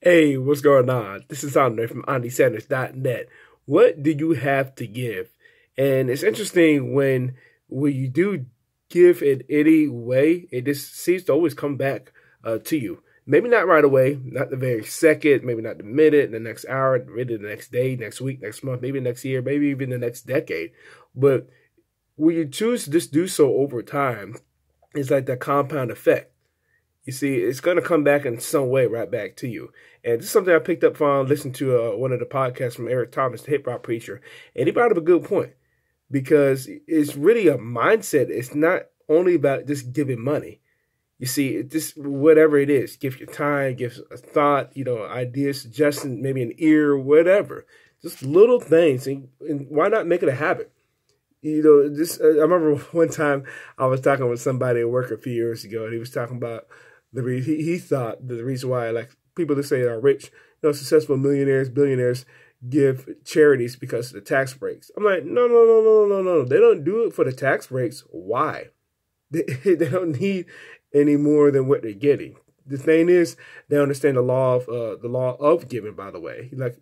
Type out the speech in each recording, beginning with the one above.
Hey, what's going on? This is Andre from AndySanders.net. What do you have to give? And it's interesting when you do give it any way, it just seems to always come back to you. Maybe not right away, not the very second, maybe not the minute, the next hour, maybe the next day, next week, next month, maybe next year, maybe even the next decade. But when you choose to just do so over time, it's like that compound effect. You see, it's going to come back in some way right back to you. And this is something I picked up from listening to one of the podcasts from Eric Thomas, the hip hop preacher. And he brought up a good point because it's really a mindset. It's not only about just giving money. You see, just whatever it is, give your time, give a thought, ideas, suggestions, maybe an ear, whatever. Just little things. And why not make it a habit? I remember one time I was talking with somebody at work a few years ago, and he was talking about he thought the reason why, like, people that say are rich, successful millionaires, billionaires give charities because of the tax breaks. I'm like, no. They don't do it for the tax breaks. Why? They don't need any more than what they're getting. The thing is, they understand the law of giving, by the way. Like,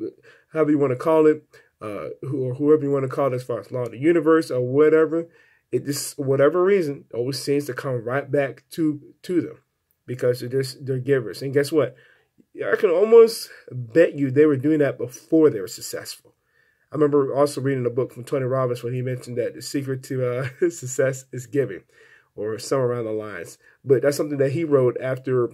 however you want to call it, or whoever you want to call it, as far as law of the universe or whatever, it just, whatever reason, always seems to come right back to them because they're givers. And guess what? I can almost bet you they were doing that before they were successful. I remember also reading a book from Tony Robbins when he mentioned that the secret to success is giving, or somewhere around the lines. But that's something that he wrote after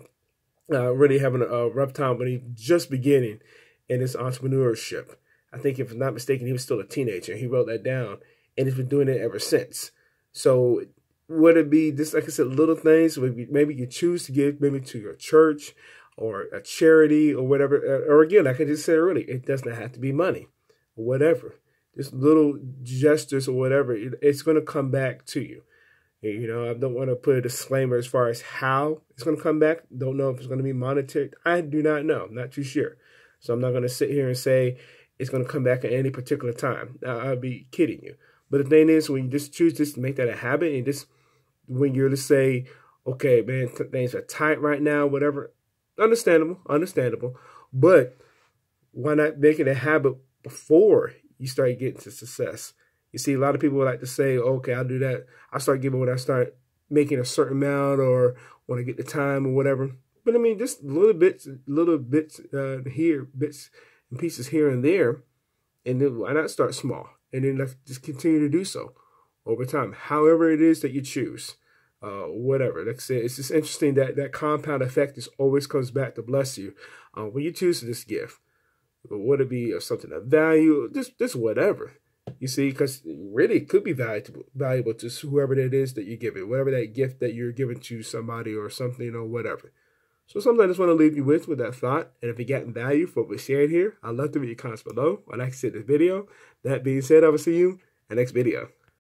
really having a rough time when he just beginning in his entrepreneurship. I think, if I'm not mistaken, he was still a teenager. He wrote that down, and he's been doing it ever since. So would it be just, like I said, little things? Maybe you choose to give maybe to your church or a charity or whatever. Or again, like I just said earlier, it does not have to be money or whatever. Just little gestures or whatever. It's going to come back to you. I don't want to put a disclaimer as far as how it's going to come back. Don't know if it's going to be monetary. I do not know. I'm not too sure. So I'm not going to sit here and say it's going to come back at any particular time. I'd be kidding you. But the thing is, when you just choose to make that a habit, and just when you're to say, okay, man, things are tight right now, whatever, understandable. But why not make it a habit before you start getting to success? You see, a lot of people like to say, okay, I'll do that. I'll start giving when I start making a certain amount or when I get the time or whatever. But I mean, just little bits here, bits and pieces here and there. And then why not start small? And then just continue to do so over time. However it is that you choose, whatever. Like I said, it's just interesting that compound effect just always comes back to bless you when you choose to just give. Would it be something of value? Just whatever. You see, because really it could be valuable to whoever that is that you give it, whatever that gift that you're giving to somebody or something or whatever. So something I just want to leave you with that thought. And if you're getting value from what we shared here, I'd love to read your comments below. Or like I said in this video. That being said, I will see you in the next video.